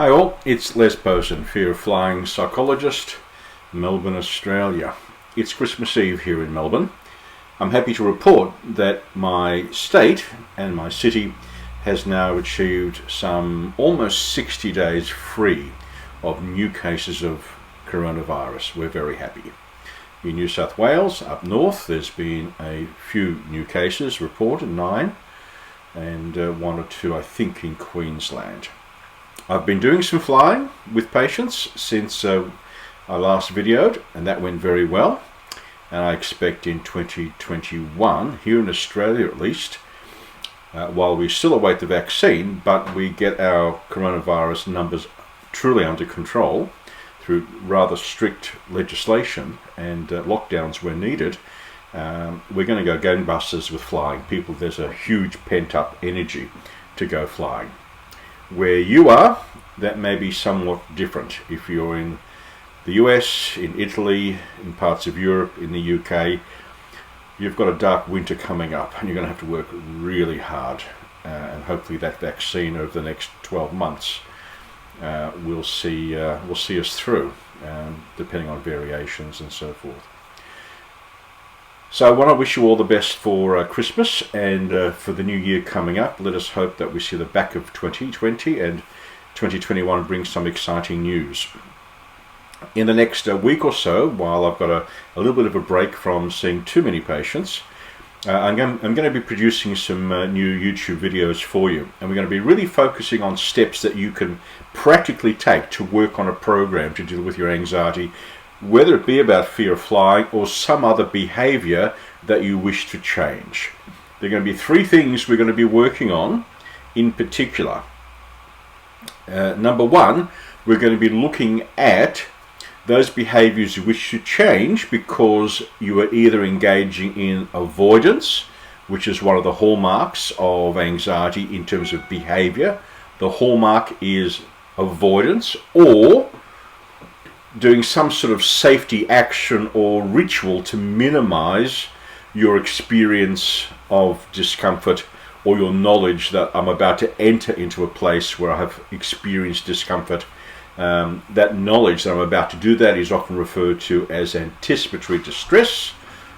Hi all, it's Les Posen, Fear of Flying Psychologist, Melbourne, Australia. It's Christmas Eve here in Melbourne. I'm happy to report that my state and my city has now achieved some almost 60 days free of new cases of coronavirus. We're very happy. In New South Wales, up north, there's been a few new cases reported, 9, and 1 or 2 I think in Queensland. I've been doing some flying with patients since I last videoed, and that went very well. And I expect in 2021, here in Australia at least, while we still await the vaccine, but we get our coronavirus numbers truly under control through rather strict legislation and lockdowns where needed, we're going to go gangbusters with flying. People, there's a huge pent-up energy to go flying. Where you are, that may be somewhat different. If you're in the US, in Italy, in parts of Europe, in the UK, you've got a dark winter coming up and you're going to have to work really hard. And hopefully that vaccine over the next 12 months will see us through, depending on variations and so forth. So I want to wish you all the best for Christmas and for the new year coming up. Let us hope that we see the back of 2020 and 2021 brings some exciting news. In the next week or so, while I've got a little bit of a break from seeing too many patients, I'm going to be producing some new YouTube videos for you. And we're going to be really focusing on steps that you can practically take to work on a program to deal with your anxiety, whether it be about fear of flying or some other behavior that you wish to change. There are going to be 3 things we're going to be working on in particular. Number 1, we're going to be looking at those behaviors you wish to change because you are either engaging in avoidance, which is one of the hallmarks of anxiety in terms of behavior. The hallmark is avoidance, or doing some sort of safety action or ritual to minimize your experience of discomfort or your knowledge that I'm about to enter into a place where I have experienced discomfort. That knowledge that I'm about to do that is often referred to as anticipatory distress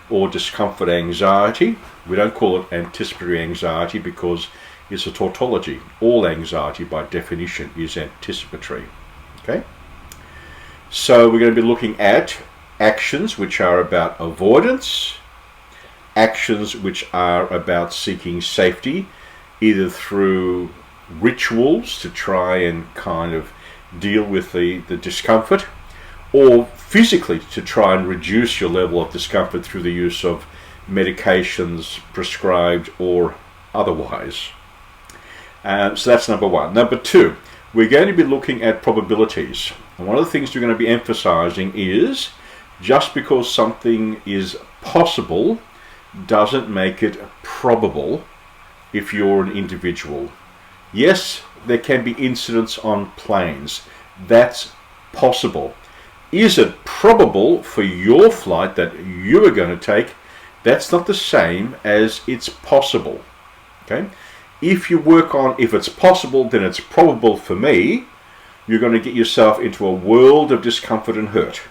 or discomfort anxiety. We don't call it anticipatory anxiety because it's a tautology. All anxiety by definition is anticipatory. Okay? So we're going to be looking at actions which are about avoidance, actions which are about seeking safety, either through rituals to try and kind of deal with the discomfort, or physically to try and reduce your level of discomfort through the use of medications prescribed or otherwise. So that's number 1. Number 2, we're going to be looking at probabilities. And one of the things we're going to be emphasizing is just because something is possible doesn't make it probable if you're an individual. Yes, there can be incidents on planes. That's possible. Is it probable for your flight that you are going to take? That's not the same as it's possible. Okay? If you work on if it's possible, then it's probable for me, you're going to get yourself into a world of discomfort and hurt.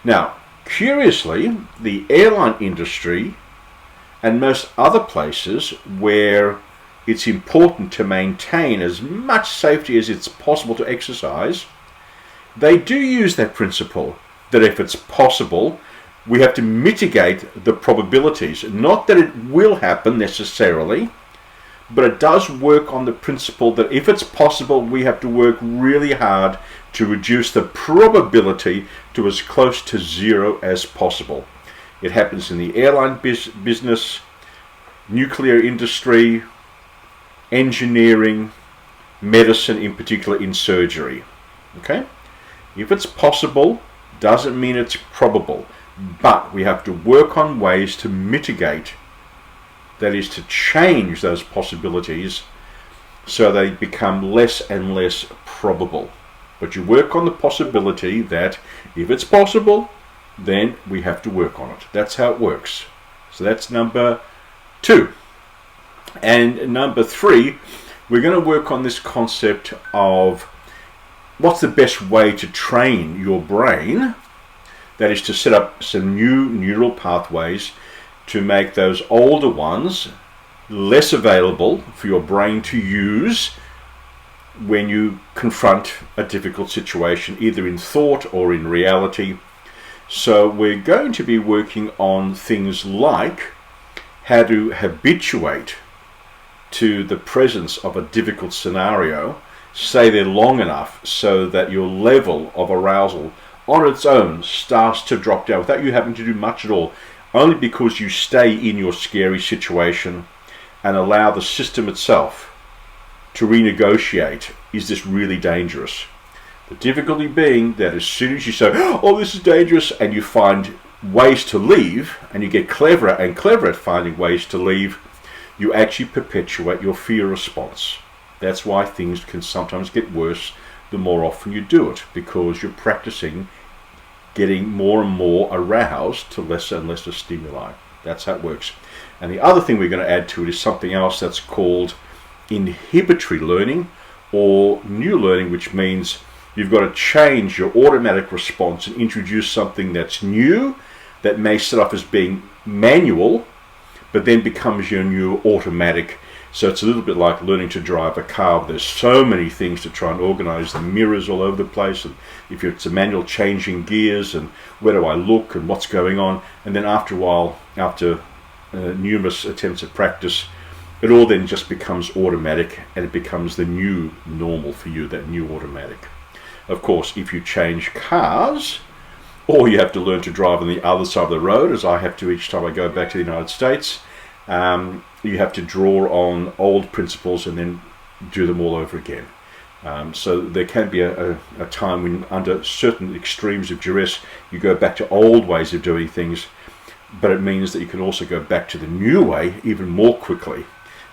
Now, curiously, the airline industry and most other places where it's important to maintain as much safety as it's possible to exercise, they do use that principle that if it's possible, we have to mitigate the probabilities. Not that it will happen necessarily, but it does work on the principle that if it's possible, we have to work really hard to reduce the probability to as close to 0 as possible. It happens in the airline business, nuclear industry, engineering, medicine, in particular in surgery. Okay? If it's possible, doesn't mean it's probable, but we have to work on ways to mitigate, that is to change those possibilities so they become less and less probable. But you work on the possibility that if it's possible, then we have to work on it. That's how it works. So that's number 2. And number 3, we're going to work on this concept of what's the best way to train your brain? That is to set up some new neural pathways to make those older ones less available for your brain to use when you confront a difficult situation, either in thought or in reality. So we're going to be working on things like how to habituate to the presence of a difficult scenario, stay there long enough so that your level of arousal on its own starts to drop down without you having to do much at all, only because you stay in your scary situation and allow the system itself to renegotiate, is this really dangerous? The difficulty being that as soon as you say, oh, this is dangerous, and you find ways to leave, and you get cleverer and cleverer at finding ways to leave, you actually perpetuate your fear response. That's why things can sometimes get worse the more often you do it, because you're practicing getting more and more aroused to lesser and lesser stimuli. That's how it works. And the other thing we're going to add to it is something else that's called inhibitory learning or new learning, which means you've got to change your automatic response and introduce something that's new, that may start off as being manual, but then becomes your new automatic. So it's a little bit like learning to drive a car. There's so many things to try and organize, the mirrors all over the place, and if it's a manual, changing gears, and where do I look, and what's going on. And then after a while, after numerous attempts at practice, it all then just becomes automatic, and it becomes the new normal for you, that new automatic. Of course, if you change cars, or you have to learn to drive on the other side of the road, as I have to each time I go back to the United States, you have to draw on old principles and then do them all over again. So there can be a time when, under certain extremes of duress, you go back to old ways of doing things, but it means that you can also go back to the new way even more quickly,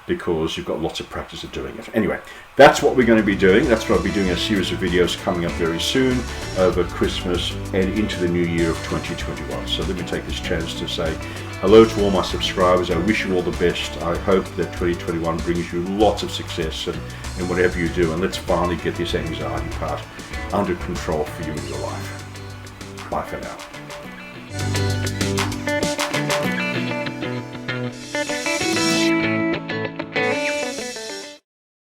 because you've got lots of practice of doing it. Anyway, that's what we're going to be doing. That's what I'll be doing, a series of videos coming up very soon over Christmas and into the new year of 2021. So let me take this chance to say hello to all my subscribers. I wish you all the best. I hope that 2021 brings you lots of success in whatever you do, and let's finally get this anxiety part under control for you in your life. Bye for now.